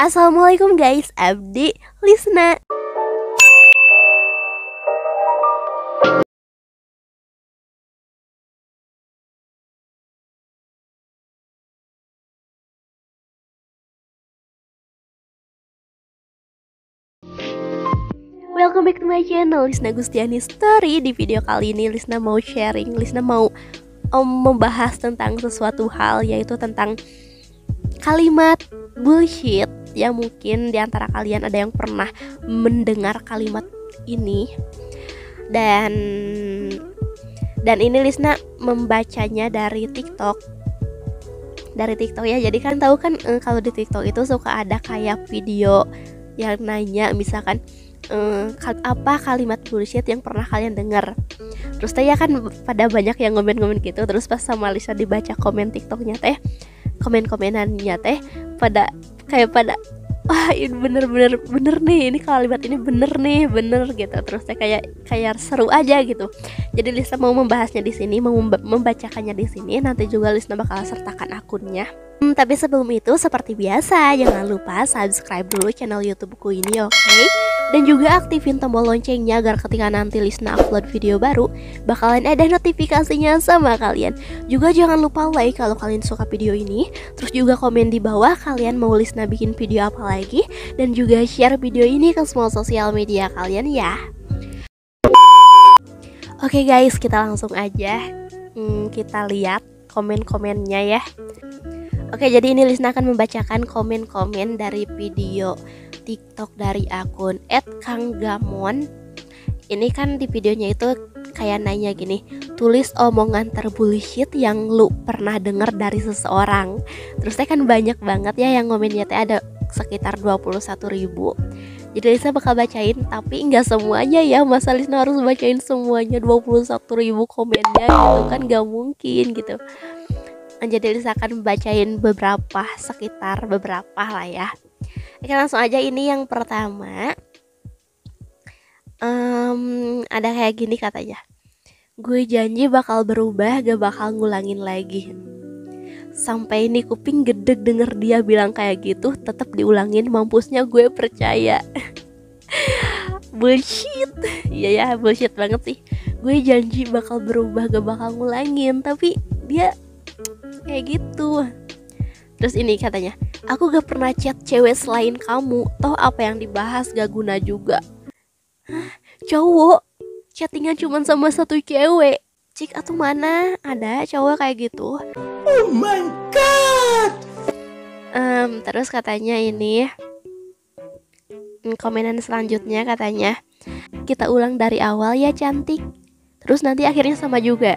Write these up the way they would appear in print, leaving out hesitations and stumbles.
Assalamualaikum guys, Abdi Lisna. Welcome back to my channel Lisna Gustiani Story. Di video kali ini Lisna mau sharing, Lisna mau membahas tentang sesuatu hal, yaitu tentang kalimat bullshit yang mungkin diantara kalian ada yang pernah mendengar kalimat ini. Dan ini Lisna membacanya dari TikTok. Ya. Jadi kan tahu kan kalau di TikTok itu suka ada kayak video yang nanya misalkan apa kalimat bullshit yang pernah kalian dengar. Terus ya kan pada banyak yang komen-komen gitu. Terus pas sama Lisna dibaca komen TikToknya teh, komen-komenannya teh pada wah ini bener nih, ini kalimat ini bener gitu. Terus teh kayak seru aja gitu. Jadi Lisna mau membahasnya di sini, mau membacakannya di sini. Nanti juga Lisna bakal sertakan akunnya. Tapi sebelum itu seperti biasa jangan lupa subscribe dulu channel YouTubeku ini, oke? Dan juga aktifin tombol loncengnya agar ketika nanti Lisna upload video baru bakalan ada notifikasinya sama kalian. Juga jangan lupa like kalau kalian suka video ini. Terus juga komen di bawah kalian mau Lisna bikin video apa lagi. Dan juga share video ini ke semua sosial media kalian ya. Oke guys, kita langsung aja kita lihat komen-komennya ya. Oke, jadi ini Lisna akan membacakan komen-komen dari video TikTok dari akun @kanggamon. Ini kan di videonya itu kayak nanya gini, tulis omongan terbullshit yang lu pernah denger dari seseorang. Terusnya kan banyak banget ya yang komennya teh, ada sekitar 21.000. Jadi Lisna bakal bacain, tapi nggak semuanya ya. Masa Lisna harus bacain semuanya 21.000 komennya gitu kan, gak mungkin gitu. Jadi Lisna akan bacain sekitar beberapa lah ya. Oke, langsung aja. Ini yang pertama, ada kayak gini katanya, gue janji bakal berubah, gak bakal ngulangin lagi. Sampai ini kuping gedeg denger dia bilang kayak gitu, tetap diulangin, mampusnya gue percaya. Bullshit. Iya ya, bullshit banget sih. Gue janji bakal berubah, gak bakal ngulangin, tapi dia kayak gitu. Terus ini katanya, aku gak pernah chat cewek selain kamu, toh apa yang dibahas gak guna juga. Hah? Cowok chattingan cuma sama satu cewek, cik atau mana ada cowok kayak gitu. Oh my god. Terus katanya ini komenan selanjutnya katanya, kita ulang dari awal ya cantik. Terus nanti akhirnya sama juga.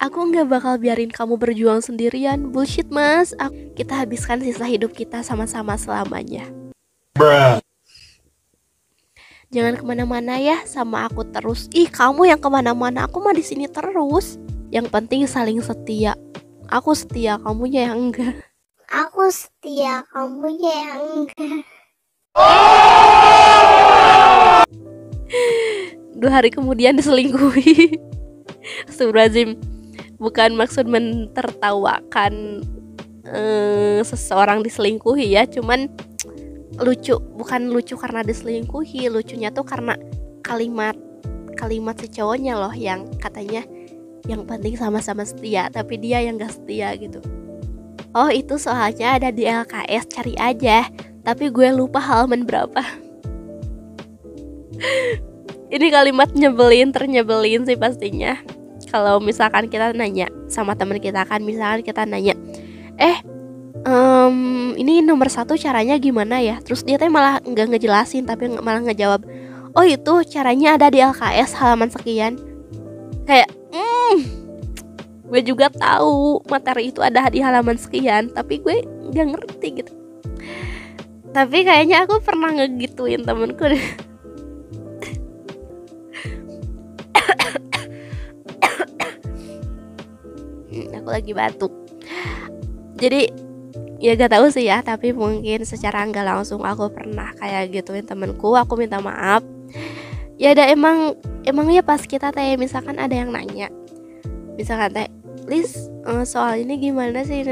Aku gak bakal biarin kamu berjuang sendirian. Bullshit mas, kita habiskan sisa hidup kita sama-sama selamanya. Bruh. Jangan kemana-mana ya sama aku terus. Ih, kamu yang kemana-mana, aku mah di sini terus. Yang penting saling setia. Aku setia, kamunya yang enggak. Aku setia, kamunya yang enggak. 2 hari kemudian diselingkuhi. Astagfirullahaladzim. Bukan maksud mentertawakan seseorang diselingkuhi ya, cuman lucu. Bukan lucu karena diselingkuhi, lucunya tuh karena kalimat si cowoknya loh yang katanya yang penting sama-sama setia, tapi dia yang gak setia gitu. Oh itu soalnya ada di LKS, cari aja. Tapi gue lupa halaman berapa. Ini kalimat ternyebelin sih pastinya. Kalau misalkan kita nanya sama teman kita kan, misalkan kita nanya, ini nomor 1 caranya gimana ya? Terus dia malah nggak ngejelasin, tapi malah ngejawab, oh itu caranya ada di LKS halaman sekian. Kayak, gue juga tahu materi itu ada di halaman sekian, tapi gue nggak ngerti gitu. Tapi kayaknya aku pernah ngegituin temenku deh. Aku lagi batuk. Jadi ya gak tahu sih ya, tapi mungkin secara nggak langsung aku pernah kayak gituin temenku. Aku minta maaf. Ya ada emang ya pas kita teh misalkan ada yang nanya, misalkan teh, Lis soal ini gimana sih?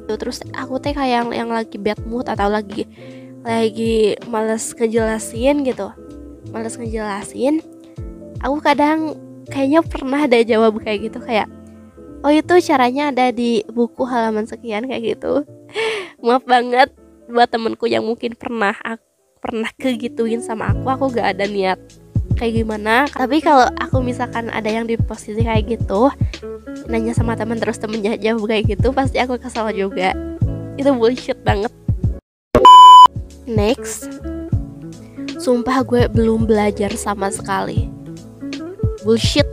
Terus aku teh kayak yang lagi bad mood atau lagi males ngejelasin gitu, aku kadang kayaknya pernah ada jawab kayak gitu, kayak oh itu caranya ada di buku halaman sekian kayak gitu. Maaf banget buat temenku yang mungkin pernah kegituin sama aku gak ada niat kayak gimana. Tapi kalau aku misalkan ada yang di posisi kayak gitu, nanya sama teman terus temennya jawab kayak gitu, pasti aku kesal juga. Itu bullshit banget. Next, sumpah gue belum belajar sama sekali. Bullshit.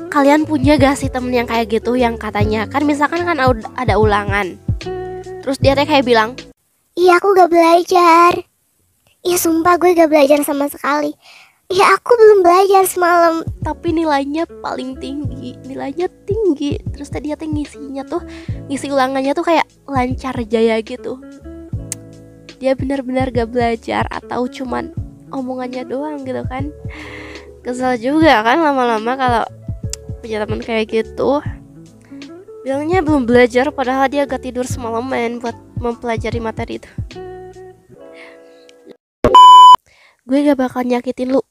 Kalian punya gak sih temen yang kayak gitu, yang katanya kan misalkan kan ada ulangan, terus dia teh kayak bilang, iya aku gak belajar. Iya sumpah gue gak belajar sama sekali. Iya aku belum belajar semalam. Tapi nilainya tinggi. Terus tadi dia teh ngisi ulangannya tuh kayak lancar jaya gitu. Dia benar-benar gak belajar atau cuman omongannya doang gitu kan. Kesel juga kan lama-lama kalau punya teman kayak gitu. Bilangnya belum belajar padahal dia gak tidur semalaman buat mempelajari materi itu. Gue gak bakal nyakitin lu.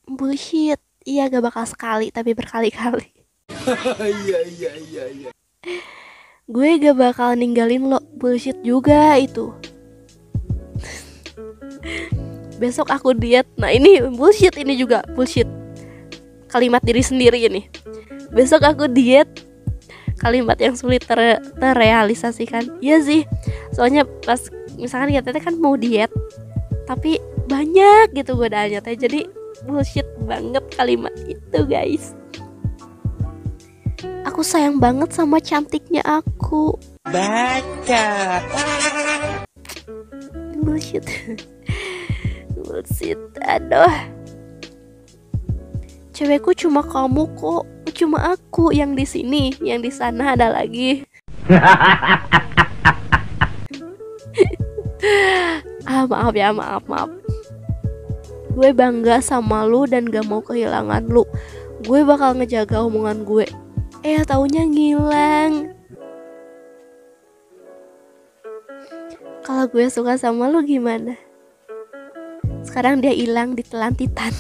Bullshit. Iya gak bakal sekali tapi berkali-kali. Iya. Gue gak bakal ninggalin lo. Bullshit juga itu. Besok aku diet. Nah ini bullshit, ini juga bullshit. Kalimat diri sendiri ini. Besok aku diet. Kalimat yang sulit terrealisasikan. Iya sih. Soalnya pas misalkan kita kan mau diet, tapi banyak gitu godaannya teh. Jadi bullshit banget kalimat itu, guys. Aku sayang banget sama cantiknya aku. Baca. Bullshit. Aduh. Cewekku cuma kamu kok. Cuma aku yang di sini, yang di sana ada lagi. Maaf ya, maaf. Gue bangga sama lu dan gak mau kehilangan lu. Gue bakal ngejaga omongan gue. Taunya ngilang. Kalau gue suka sama lu gimana? Sekarang dia hilang ditelan Titan.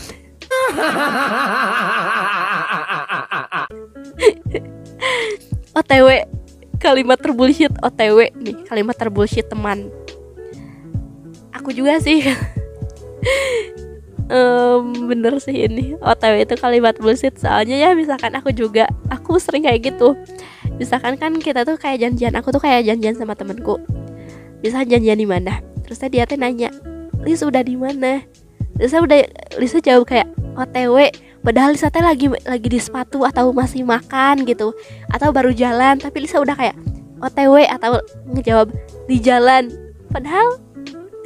OTW, kalimat terbullshit OTW nih, kalimat terbullshit teman. Aku juga sih. Bener sih ini OTW itu kalimat bullshit. Soalnya ya misalkan aku sering kayak gitu. Misalkan kan kita tuh kayak janjian, aku tuh kayak janjian sama temenku. Misalkan janjian di mana, terus dia teh nanya, Lis udah di mana? Lisa jawab kayak OTW, padahal Lisa teh lagi di sepatu atau masih makan gitu, atau baru jalan, tapi Lisa udah kayak OTW atau ngejawab di jalan, padahal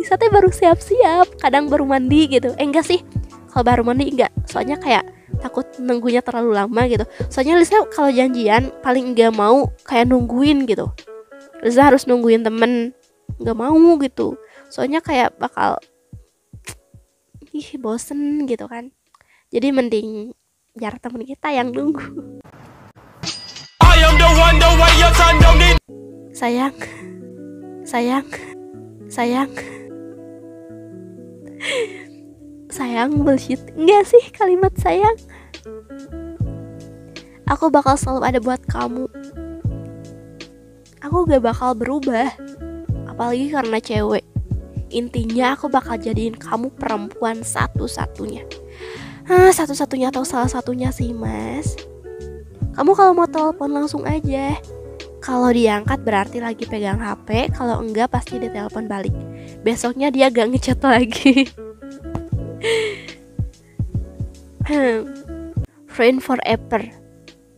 Lisa teh baru siap-siap, kadang baru mandi gitu. Enggak sih, kalau baru mandi enggak, soalnya kayak takut nunggunya terlalu lama gitu. Soalnya Lisa kalau janjian paling enggak mau kayak nungguin gitu. Lisa harus nungguin temen, enggak mau gitu. Soalnya kayak bakal bosen gitu kan. Jadi mending biar temen kita yang nunggu. Sayang bullshit. Enggak sih kalimat sayang. Aku bakal selalu ada buat kamu. Aku gak bakal berubah, apalagi karena cewek. Intinya aku bakal jadiin kamu perempuan satu-satunya. Satu-satunya atau salah satunya sih mas. Kamu kalau mau telepon langsung aja. Kalau diangkat berarti lagi pegang HP. Kalau enggak pasti ditelepon balik. Besoknya dia gak ngechat lagi. Friend forever.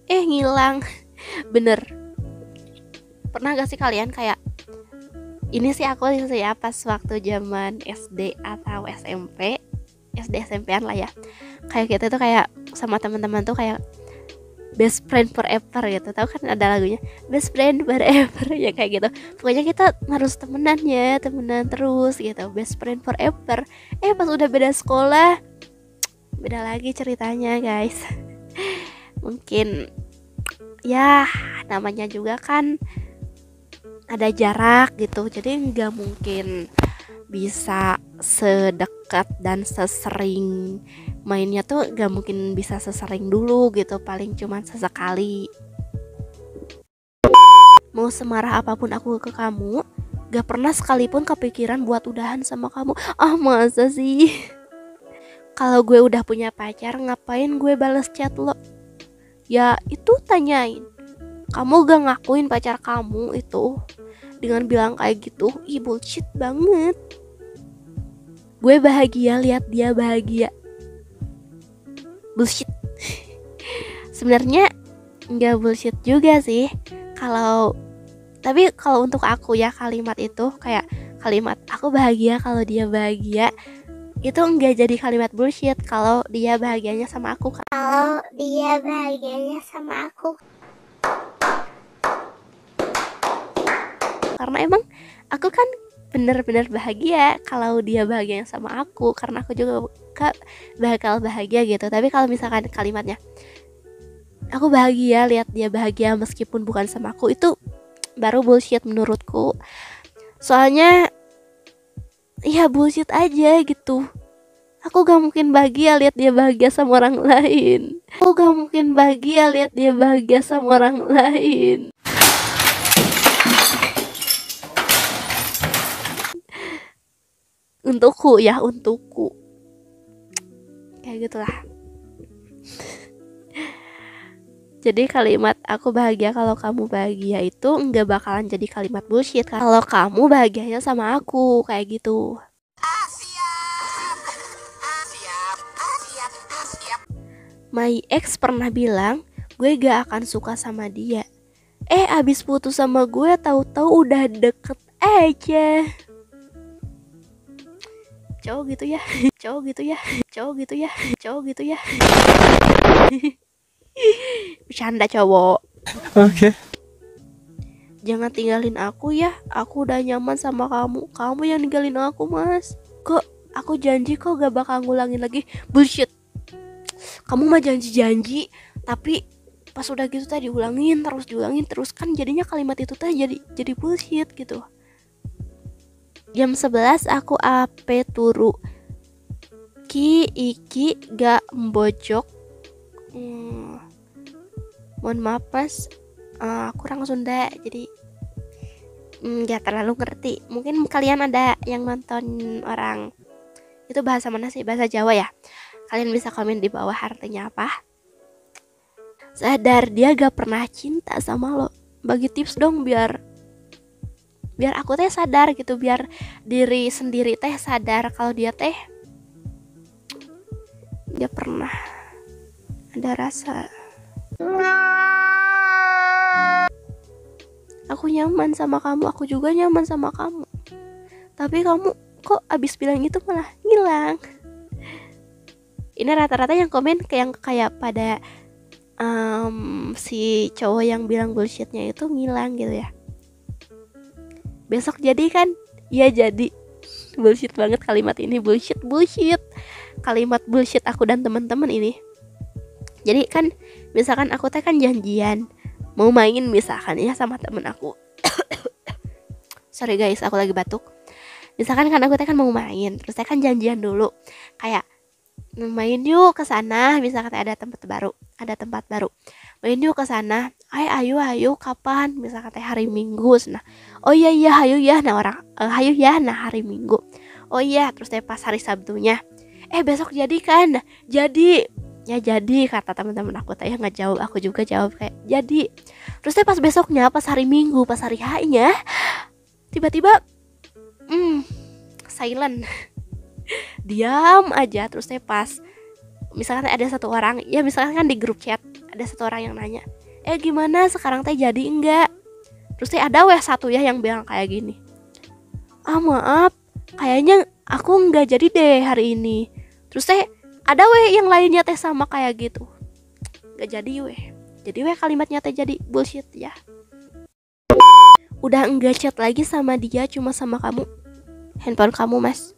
Ngilang. Bener. Pernah gak sih kalian kayak, ini sih aku ya pas waktu zaman SD atau SMP, SD SMP-an lah ya, kayak kita tuh kayak sama teman-teman tuh kayak best friend forever gitu. Tahu kan ada lagunya best friend forever ya kayak gitu. Pokoknya kita harus temenan terus gitu, best friend forever. Pas udah beda sekolah, beda lagi ceritanya guys. Mungkin ya namanya juga kan ada jarak gitu, jadi nggak mungkin bisa sedekat dan sesering mainnya tuh, nggak mungkin bisa sesering dulu gitu, paling cuman sesekali. Mau semarah apapun aku ke kamu, gak pernah sekalipun kepikiran buat udahan sama kamu. Ah masa sih? Kalau gue udah punya pacar, ngapain gue bales chat lo? Ya itu tanyain, kamu gak ngakuin pacar kamu itu dengan bilang kayak gitu. Ih bullshit banget. Gue bahagia lihat dia bahagia. Bullshit. Sebenarnya nggak bullshit juga sih. Tapi kalau untuk aku ya, kalimat itu kayak kalimat aku bahagia kalau dia bahagia, itu nggak jadi kalimat bullshit kalau dia bahagianya sama aku. Kalau dia bahagianya sama aku. Karena emang aku kan bener-bener bahagia kalau dia bahagianya sama aku, karena aku juga bakal bahagia gitu. Tapi kalau misalkan kalimatnya aku bahagia lihat dia bahagia meskipun bukan sama aku, itu baru bullshit menurutku. Soalnya ya bullshit aja gitu. Aku gak mungkin bahagia lihat dia bahagia sama orang lain. Aku gak mungkin bahagia lihat dia bahagia sama orang lain. Untukku ya, untukku. Kayak gitulah. Jadi kalimat aku bahagia kalau kamu bahagia itu nggak bakalan jadi kalimat bullshit kalau kamu bahagianya sama aku, kayak gitu. My ex pernah bilang gue gak akan suka sama dia. Abis putus sama gue tahu-tahu udah deket aja. Cowok gitu ya, cowok gitu ya, cowok gitu ya, cowok gitu ya. Bercanda cowok. Oke. Jangan tinggalin aku ya, aku udah nyaman sama kamu. Kamu yang ninggalin aku mas. Kok aku janji kok gak bakal ngulangin lagi. Bullshit. Kamu mah janji-janji, tapi pas udah gitu tadi diulangin terus kan jadinya kalimat itu teh jadi bullshit gitu. Jam 11 aku ape turu. Ki iki gak mbojok. Mohon maaf mas, aku orang Sunda jadi gak terlalu ngerti. Mungkin kalian ada yang nonton orang itu bahasa mana sih, bahasa Jawa ya. Kalian bisa komen di bawah artinya apa. Sadar dia gak pernah cinta sama lo. Bagi tips dong biar aku teh sadar gitu, biar diri sendiri teh sadar kalau dia teh gak pernah ada rasa. Aku nyaman sama kamu, aku juga nyaman sama kamu, tapi kamu kok abis bilang itu malah ngilang. Ini rata-rata yang komen kayak pada si cowok yang bilang bullshitnya itu ngilang gitu ya. Besok jadi kan? Ya jadi. Bullshit banget kalimat ini, bullshit. Kalimat bullshit aku dan teman-teman ini. Jadi kan misalkan aku teh kan janjian mau main misalkan ya sama temen aku. Sorry guys, aku lagi batuk. Misalkan kan aku teh kan mau main, terus teh kan janjian dulu kayak main yuk ke sana, misalkan ada tempat baru. Main yuk ke sana. Ayo kapan? Misalkan teh hari Minggu. Nah, oh iya hayu ya. Nah hayu ya, nah hari Minggu. Oh iya, terus teh pas hari Sabtunya. Besok jadi kan? Jadi. Ya jadi kata teman-teman aku teh nggak jawab, aku juga jawab kayak jadi. Terus teh pas besoknya, pas hari Minggu, pas hari H-nya, tiba-tiba silent. Diam aja. Terus teh pas misalkan ada satu orang, ya misalkan kan di grup chat ada satu orang yang nanya, gimana sekarang teh jadi enggak? Terus teh ada satu ya yang bilang kayak gini, maaf kayaknya aku enggak jadi deh hari ini. Terus teh ada yang lainnya teh sama kayak gitu, enggak jadi jadi kalimatnya teh jadi bullshit ya. Udah enggak chat lagi sama dia, cuma sama kamu. Handphone kamu mas.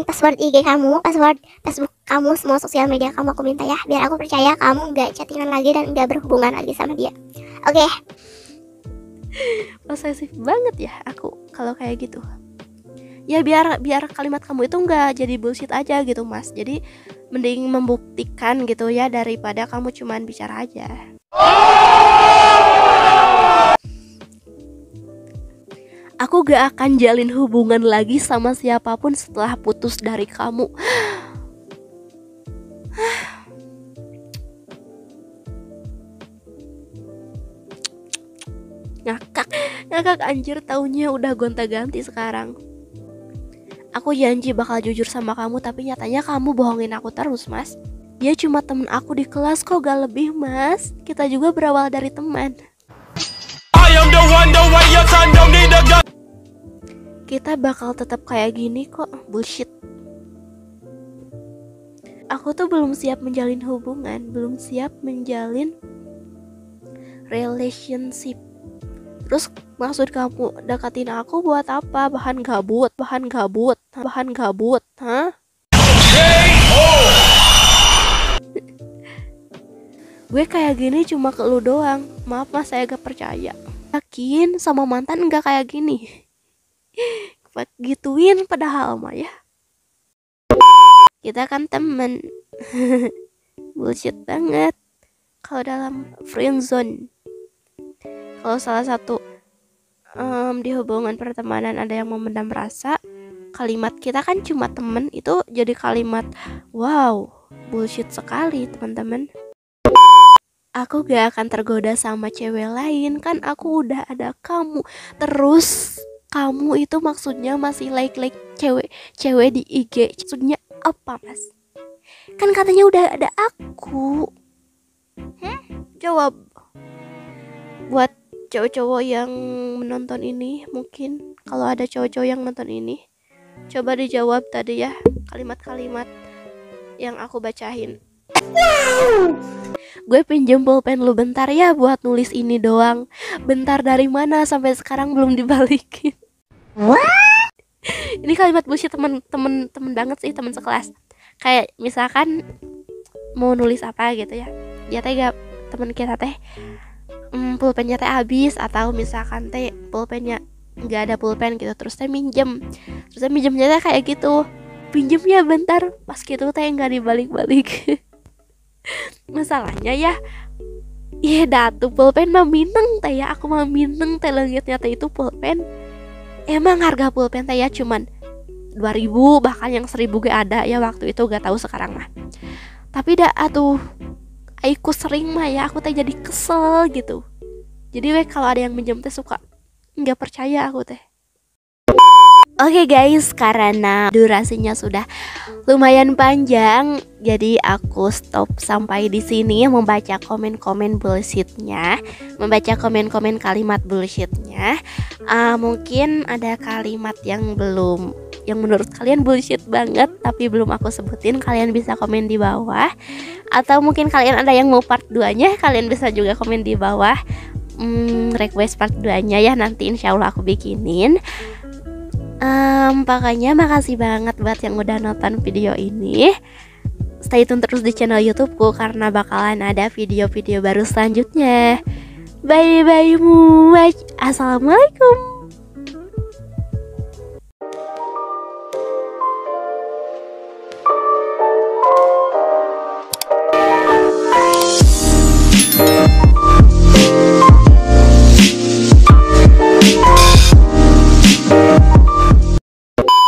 password IG kamu, password Facebook kamu, semua sosial media kamu aku minta ya, biar aku percaya kamu nggak chattingan lagi dan nggak berhubungan lagi sama dia. Oke? Posesif banget ya aku kalau kayak gitu. Ya biar kalimat kamu itu nggak jadi bullshit aja gitu mas. Jadi mending membuktikan gitu ya, daripada kamu cuman bicara aja. Aku gak akan jalin hubungan lagi sama siapapun setelah putus dari kamu. Ngakak anjir, taunya udah gonta-ganti sekarang. Aku janji bakal jujur sama kamu, tapi nyatanya kamu bohongin aku terus mas. Dia cuma temen aku di kelas kok, gak lebih mas. Kita juga berawal dari teman. Kita bakal tetap kayak gini kok, bullshit. Aku tuh belum siap menjalin hubungan, belum siap menjalin relationship. Terus maksud kamu deketin aku buat apa? Bahan gabut, hah? Gue kayak gini cuma ke lu doang. Maaf mas, saya gak percaya. Yakin sama mantan gak kayak gini? Gituin padahal mah ya. Kita kan temen. Bullshit banget kalau dalam friendzone. Kalau salah satu di hubungan pertemanan ada yang memendam rasa, kalimat kita kan cuma temen itu jadi kalimat wow, bullshit sekali teman-teman. Aku gak akan tergoda sama cewek lain, kan aku udah ada kamu. Terus kamu itu maksudnya masih like cewek di IG. Maksudnya apa mas? Kan katanya udah ada aku. Jawab. Buat cowok-cowok yang menonton ini, mungkin kalau ada cowok-cowok yang nonton ini, coba dijawab tadi ya kalimat-kalimat yang aku bacain. Gue pinjem pulpen lu bentar ya buat nulis ini doang. Bentar dari mana, sampai sekarang belum dibalikin. Ini kalimat bullshit temen banget sih, temen sekelas. Kayak misalkan mau nulis apa gitu ya, dia teh gak, temen kita teh pulpennya teh habis, atau misalkan teh pulpennya nggak ada pulpen gitu, terus teh minjemnya teh kayak gitu, pinjemnya bentar, pas gitu teh nggak dibalik-balik. Masalahnya ya datu pulpen mah mineng teh ya, aku mah mineng teh leungitnya teh itu pulpen. Emang harga pulpen teh ya cuman 2.000, bahkan yang 1.000 gak ada ya waktu itu, gak tahu sekarang mah. Tapi dah atuh aku sering mah ya, aku teh jadi kesel gitu. Jadi kalau ada yang minjem teh suka nggak percaya aku teh. Oke guys, karena durasinya sudah lumayan panjang, jadi aku stop sampai di sini membaca komen-komen bullshitnya, membaca komen-komen kalimat bullshitnya. Mungkin ada kalimat yang menurut kalian bullshit banget tapi belum aku sebutin, kalian bisa komen di bawah. Atau mungkin kalian ada yang mau part 2-nya, kalian bisa juga komen di bawah. Request part 2-nya ya, nanti insya Allah aku bikinin. Pokoknya makasih banget buat yang udah nonton video ini. Stay tune terus di channel YouTubeku karena bakalan ada video-video baru selanjutnya. Bye bye muach. Assalamualaikum.